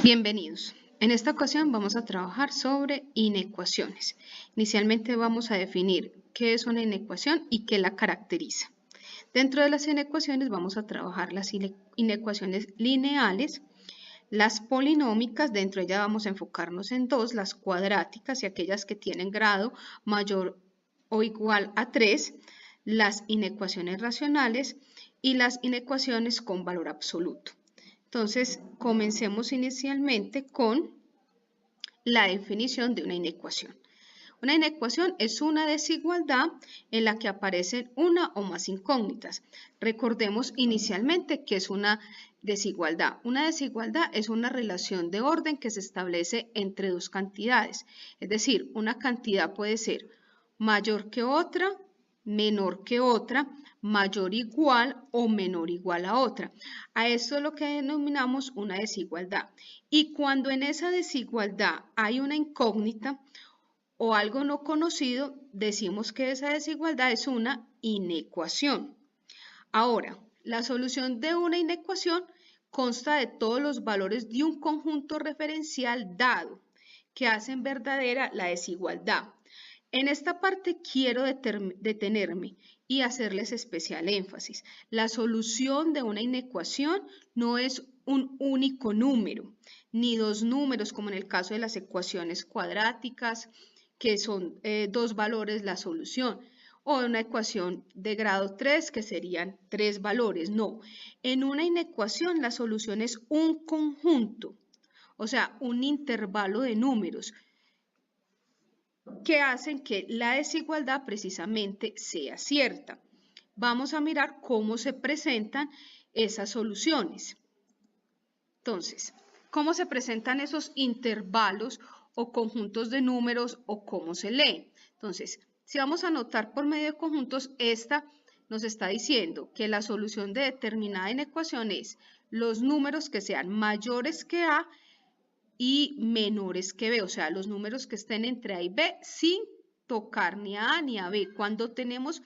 Bienvenidos. En esta ocasión vamos a trabajar sobre inecuaciones. Inicialmente vamos a definir qué es una inecuación y qué la caracteriza. Dentro de las inecuaciones vamos a trabajar las inecuaciones lineales, las polinómicas. Dentro de ellas vamos a enfocarnos en dos, las cuadráticas y aquellas que tienen grado mayor o igual a 3, las inecuaciones racionales y las inecuaciones con valor absoluto. Entonces, comencemos inicialmente con la definición de una inecuación. Una inecuación es una desigualdad en la que aparecen una o más incógnitas. Recordemos inicialmente que es una desigualdad. Una desigualdad es una relación de orden que se establece entre dos cantidades. Es decir, una cantidad puede ser mayor que otra, menor que otra, mayor igual o menor igual a otra. A esto es lo que denominamos una desigualdad. Y cuando en esa desigualdad hay una incógnita o algo no conocido, decimos que esa desigualdad es una inecuación. Ahora, la solución de una inecuación consta de todos los valores de un conjunto referencial dado que hacen verdadera la desigualdad. En esta parte quiero detenerme y hacerles especial énfasis. La solución de una inecuación no es un único número, ni dos números, como en el caso de las ecuaciones cuadráticas, que son dos valores la solución, o una ecuación de grado 3, que serían 3 valores. No, en una inecuación la solución es un conjunto, o sea, un intervalo de números, que hacen que la desigualdad precisamente sea cierta. Vamos a mirar cómo se presentan esas soluciones. Entonces, ¿cómo se presentan esos intervalos o conjuntos de números o cómo se leen? Entonces, si vamos a anotar por medio de conjuntos, esta nos está diciendo que la solución de determinada inecuación es los números que sean mayores que A y menores que B, o sea, los números que estén entre A y B sin tocar ni a A ni a B. Cuando tenemos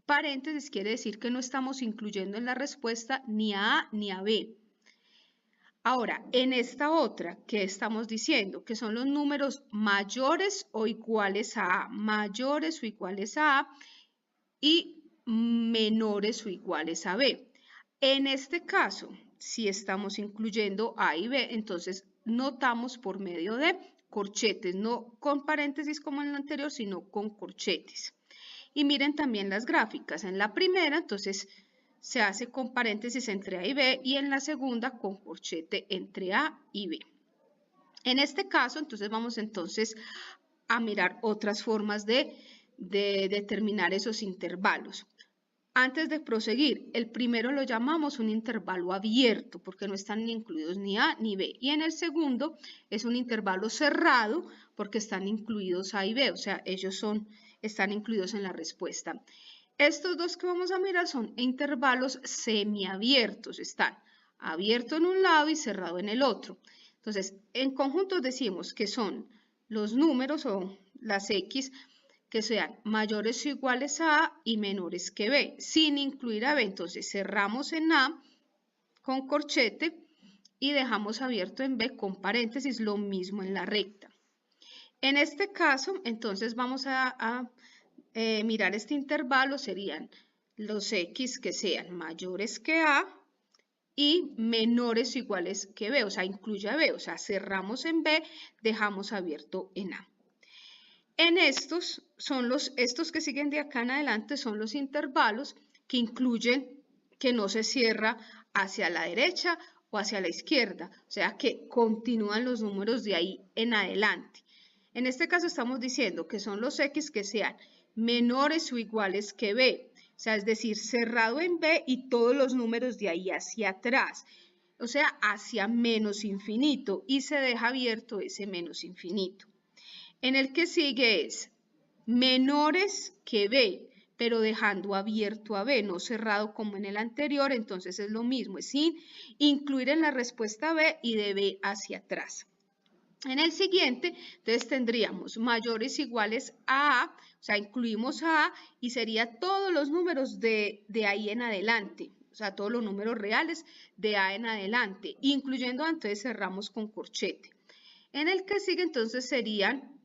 paréntesis quiere decir que no estamos incluyendo en la respuesta ni a A ni a B. Ahora, en esta otra, ¿qué estamos diciendo? Que son los números mayores o iguales a A, mayores o iguales a A y menores o iguales a B. En este caso, si estamos incluyendo A y B, entonces notamos por medio de corchetes, no con paréntesis como en el anterior, sino con corchetes. Y miren también las gráficas. En la primera, entonces, se hace con paréntesis entre A y B, y en la segunda con corchete entre A y B. En este caso, entonces vamos a mirar otras formas de determinar esos intervalos. Antes de proseguir, el primero lo llamamos un intervalo abierto porque no están incluidos ni A ni B. Y en el segundo es un intervalo cerrado porque están incluidos A y B, o sea, ellos están incluidos en la respuesta. Estos dos que vamos a mirar son intervalos semiabiertos, están abierto en un lado y cerrado en el otro. Entonces, en conjuntos decimos que son los números o las X que sean mayores o iguales a A y menores que B, sin incluir a B. Entonces cerramos en A con corchete y dejamos abierto en B con paréntesis, lo mismo en la recta. En este caso, entonces vamos a mirar este intervalo, serían los X que sean mayores que A y menores o iguales que B, o sea, incluye a B, o sea, cerramos en B, dejamos abierto en A. En estos que siguen de acá en adelante son los intervalos que incluyen que no se cierra hacia la derecha o hacia la izquierda, o sea que continúan los números de ahí en adelante. En este caso estamos diciendo que son los X que sean menores o iguales que B, o sea, es decir, cerrado en B y todos los números de ahí hacia atrás, o sea, hacia menos infinito, y se deja abierto ese menos infinito. En el que sigue es menores que B, pero dejando abierto a B, no cerrado como en el anterior, entonces es lo mismo, es sin incluir en la respuesta B y de B hacia atrás. En el siguiente, entonces tendríamos mayores iguales a A, o sea, incluimos a A y sería todos los números de ahí en adelante, o sea, todos los números reales de A en adelante, incluyendo A, entonces cerramos con corchete. En el que sigue entonces serían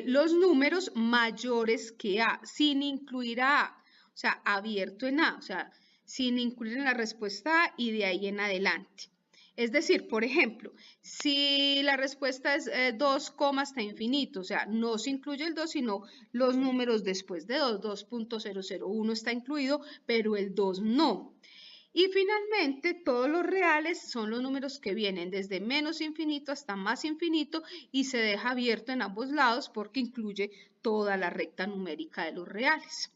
los números mayores que A, sin incluir a A, o sea, abierto en A, o sea, sin incluir en la respuesta A y de ahí en adelante. Es decir, por ejemplo, si la respuesta es 2, hasta infinito, o sea, no se incluye el 2, sino los números después de 2, 2.001 está incluido, pero el 2 no. Y finalmente, todos los reales son los números que vienen desde menos infinito hasta más infinito y se deja abierto en ambos lados porque incluye toda la recta numérica de los reales.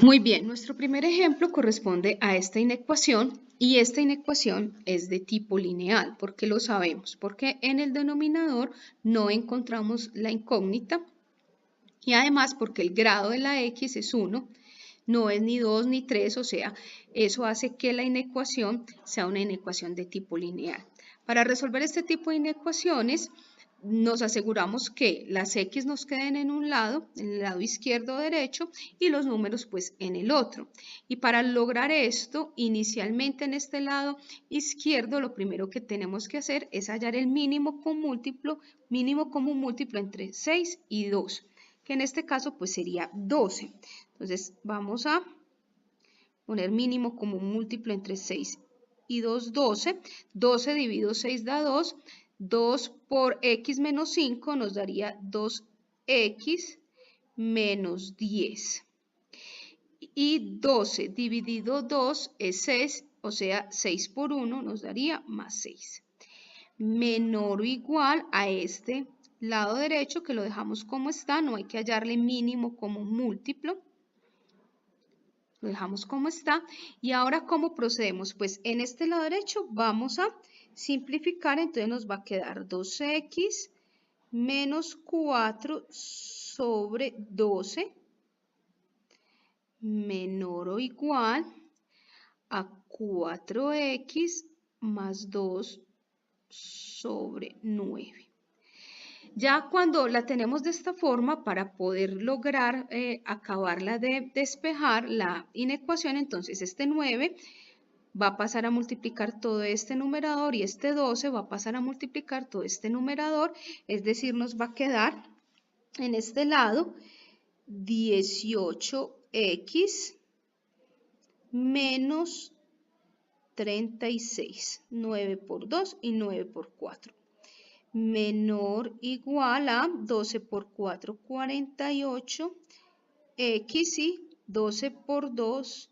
Muy bien, nuestro primer ejemplo corresponde a esta inecuación y esta inecuación es de tipo lineal. ¿Por qué lo sabemos? Porque en el denominador no encontramos la incógnita y además porque el grado de la x es 1. No es ni 2 ni 3, o sea, eso hace que la inecuación sea una inecuación de tipo lineal. Para resolver este tipo de inecuaciones, nos aseguramos que las x nos queden en un lado, en el lado izquierdo o derecho, y los números pues en el otro. Y para lograr esto, inicialmente en este lado izquierdo, lo primero que tenemos que hacer es hallar el mínimo común múltiplo entre 6 y 2, que en este caso pues sería 12. Entonces vamos a poner mínimo común múltiplo entre 6 y 2, 12. 12 dividido 6 da 2. 2 por x menos 5 nos daría 2x menos 10. Y 12 dividido 2 es 6, o sea, 6 por 1 nos daría más 6. Menor o igual a este lado derecho, que lo dejamos como está, no hay que hallarle mínimo común múltiplo. Lo dejamos como está. Y ahora, ¿cómo procedemos? Pues en este lado derecho vamos a simplificar, entonces nos va a quedar 2x menos 4 sobre 12 menor o igual a 4x más 2 sobre 9. Ya cuando la tenemos de esta forma, para poder lograr acabarla de despejar la inecuación, entonces este 9 va a pasar a multiplicar todo este numerador y este 12 va a pasar a multiplicar todo este numerador, es decir, nos va a quedar en este lado 18x menos 36, 9 por 2 y 9 por 4. Menor o igual a 12 por 4, 48, x y 12 por 2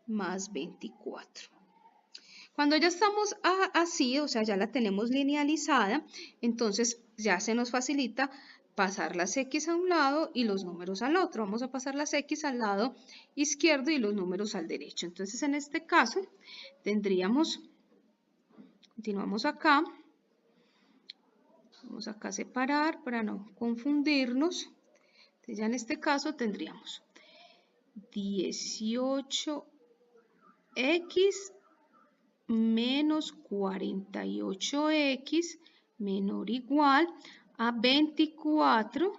más 24. Cuando ya estamos así, o sea, ya la tenemos linealizada, entonces ya se nos facilita pasar las x a un lado y los números al otro. Vamos a pasar las x al lado izquierdo y los números al derecho. Entonces, en este caso, tendríamos, continuamos acá. Vamos acá a separar para no confundirnos. Entonces ya en este caso tendríamos 18x menos 48x menor o igual a 24,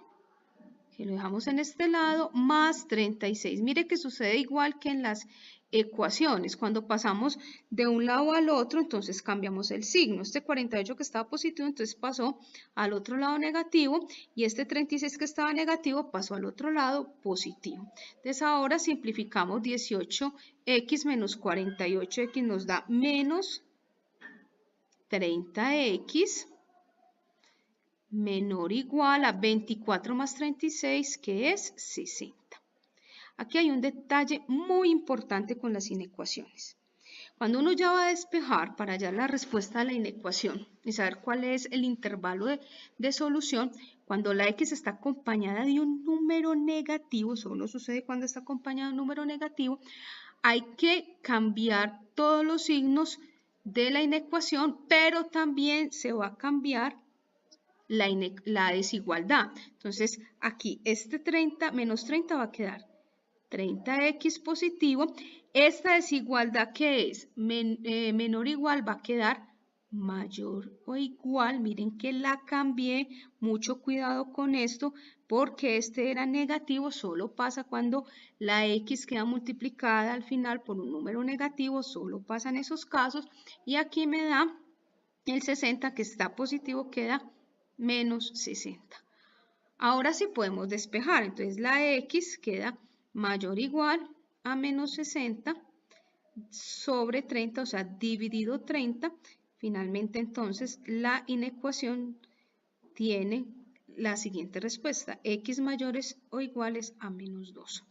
que lo dejamos en este lado, más 36. Mire que sucede igual que en las ecuaciones. Cuando pasamos de un lado al otro, entonces cambiamos el signo. Este 48 que estaba positivo, entonces pasó al otro lado negativo, y este 36 que estaba negativo pasó al otro lado positivo. Entonces ahora simplificamos 18x menos 48x nos da menos 30x menor o igual a 24 más 36, que es 60. Aquí hay un detalle muy importante con las inecuaciones. Cuando uno ya va a despejar para hallar la respuesta a la inecuación y saber cuál es el intervalo de solución, cuando la x está acompañada de un número negativo, solo sucede cuando está acompañada de un número negativo, hay que cambiar todos los signos de la inecuación, pero también se va a cambiar la desigualdad. Entonces, aquí este 30 menos 30 va a quedar 30x positivo. Esta desigualdad, que es menor o igual, va a quedar mayor o igual, miren que la cambié, mucho cuidado con esto, porque este era negativo, solo pasa cuando la X queda multiplicada al final por un número negativo, solo pasa en esos casos, y aquí me da el 60 que está positivo, queda menos 60. Ahora sí podemos despejar, entonces la X queda mayor o igual a menos 60 sobre 30, o sea, dividido 30. Finalmente, entonces, la inecuación tiene la siguiente respuesta: X mayores o iguales a menos 2.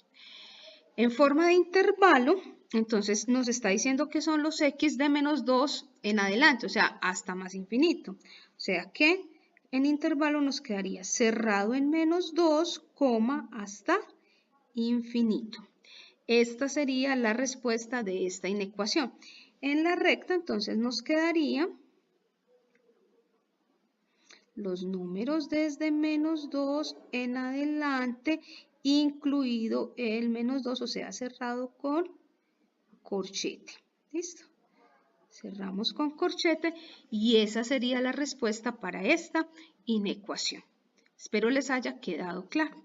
En forma de intervalo, entonces nos está diciendo que son los X de menos 2 en adelante, o sea, hasta más infinito. O sea que en intervalo nos quedaría cerrado en menos 2, hasta infinito. Esta sería la respuesta de esta inecuación. En la recta, entonces, nos quedaría los números desde menos 2 en adelante, incluido el menos 2, o sea, cerrado con corchete. ¿Listo? Cerramos con corchete y esa sería la respuesta para esta inecuación. Espero les haya quedado claro.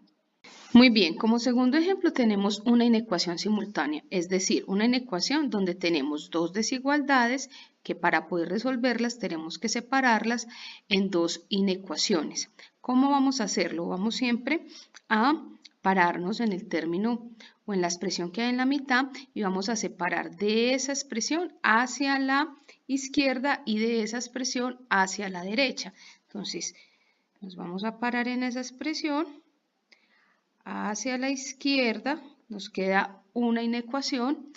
Muy bien, como segundo ejemplo tenemos una inecuación simultánea, es decir, una inecuación donde tenemos dos desigualdades que para poder resolverlas tenemos que separarlas en dos inecuaciones. ¿Cómo vamos a hacerlo? Vamos siempre a pararnos en el término o en la expresión que hay en la mitad y vamos a separar de esa expresión hacia la izquierda y de esa expresión hacia la derecha. Entonces, nos vamos a parar en esa expresión. Hacia la izquierda nos queda una inecuación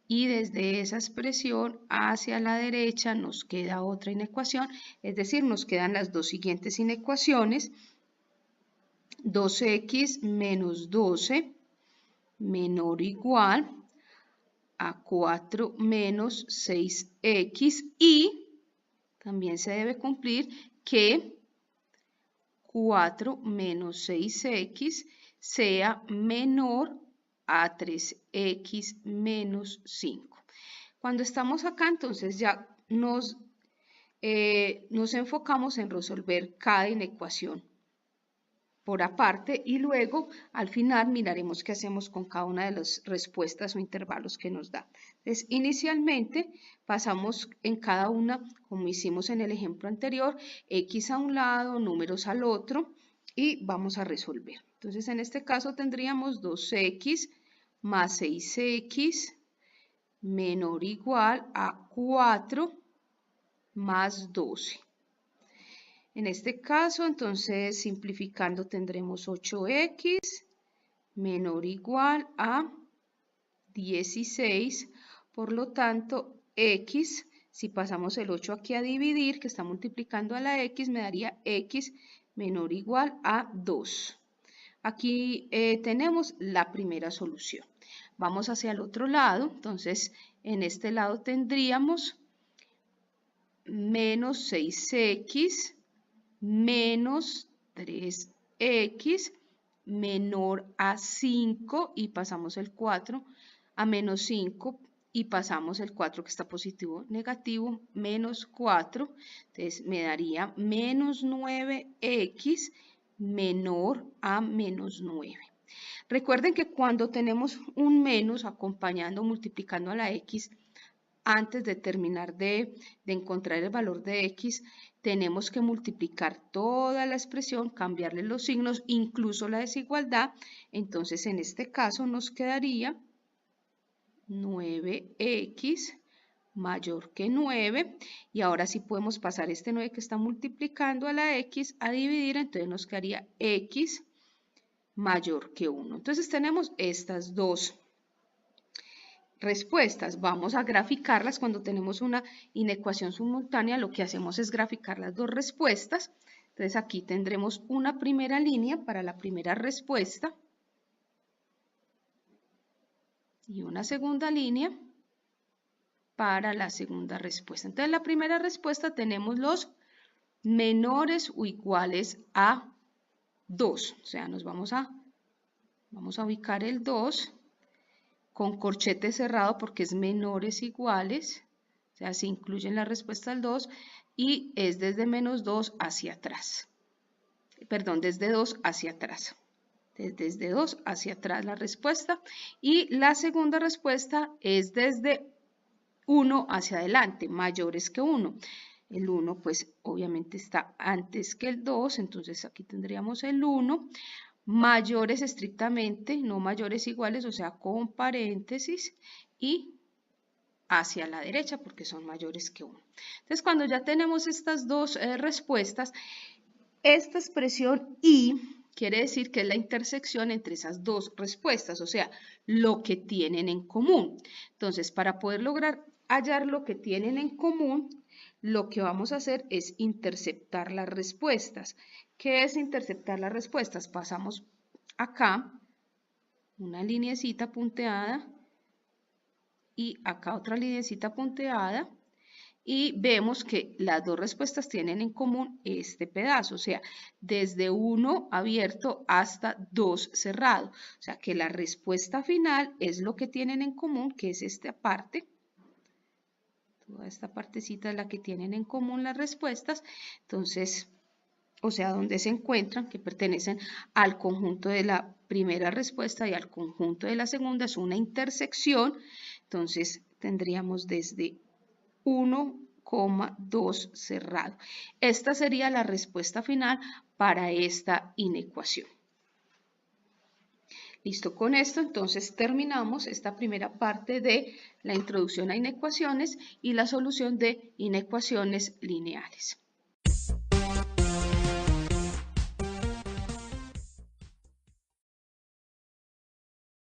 y desde esa expresión hacia la derecha nos queda otra inecuación, es decir, nos quedan las dos siguientes inecuaciones: 2x menos 12 menor o igual a 4 menos 6x, y también se debe cumplir que 4 menos 6x sea menor a 3x menos 5. Cuando estamos acá, entonces ya nos enfocamos en resolver cada inecuación por aparte y luego al final miraremos qué hacemos con cada una de las respuestas o intervalos que nos da. Entonces, inicialmente pasamos en cada una, como hicimos en el ejemplo anterior, X a un lado, números al otro, y vamos a resolver. Entonces, en este caso tendríamos 2x más 6x menor o igual a 4 más 12. En este caso, entonces, simplificando tendremos 8x menor o igual a 16. Por lo tanto, x, si pasamos el 8 aquí a dividir, que está multiplicando a la x, me daría x menor o igual a 2. Aquí tenemos la primera solución. Vamos hacia el otro lado, entonces en este lado tendríamos menos 6x menos 3x menor a 5 y pasamos el 4 a menos 5 y pasamos el 4 que está positivo, negativo, menos 4, entonces me daría menos 9x menor a menos 9. Recuerden que cuando tenemos un menos acompañando, multiplicando a la x, antes de terminar de encontrar el valor de x, tenemos que multiplicar toda la expresión, cambiarle los signos, incluso la desigualdad. Entonces, en este caso nos quedaría 9x mayor que 9. Y ahora sí podemos pasar este 9 que está multiplicando a la x a dividir, entonces nos quedaría x mayor que 1. Entonces tenemos estas dos respuestas. Vamos a graficarlas. Cuando tenemos una inecuación simultánea, lo que hacemos es graficar las dos respuestas. Entonces aquí tendremos una primera línea para la primera respuesta y una segunda línea para la segunda respuesta. Entonces la primera respuesta tenemos los menores o iguales a 2. O sea, nos vamos a ubicar el 2 con corchete cerrado porque es menores iguales, sea, se incluye en la respuesta el 2 y es desde menos 2 hacia atrás. Perdón, desde 2 hacia atrás. Desde 2 hacia atrás la respuesta. Y la segunda respuesta es desde 1 hacia adelante, mayores que 1. El 1 pues obviamente está antes que el 2, entonces aquí tendríamos el 1. Mayores estrictamente, no mayores iguales, o sea, con paréntesis y hacia la derecha porque son mayores que 1. Entonces, cuando ya tenemos estas dos respuestas, esta expresión y quiere decir que es la intersección entre esas dos respuestas, o sea, lo que tienen en común. Entonces, para poder lograr hallar lo que tienen en común, lo que vamos a hacer es interceptar las respuestas. ¿Qué es interceptar las respuestas? Pasamos acá una lineecita punteada y acá otra lineecita punteada y vemos que las dos respuestas tienen en común este pedazo, o sea, desde 1 abierto hasta 2 cerrado. O sea, que la respuesta final es lo que tienen en común, que es esta parte. Toda esta partecita es la que tienen en común las respuestas. Entonces, o sea, donde se encuentran, que pertenecen al conjunto de la primera respuesta y al conjunto de la segunda, es una intersección. Entonces, tendríamos desde 1,2 cerrado. Esta sería la respuesta final para esta inecuación. Listo, con esto entonces terminamos esta primera parte de la introducción a inecuaciones y la solución de inecuaciones lineales.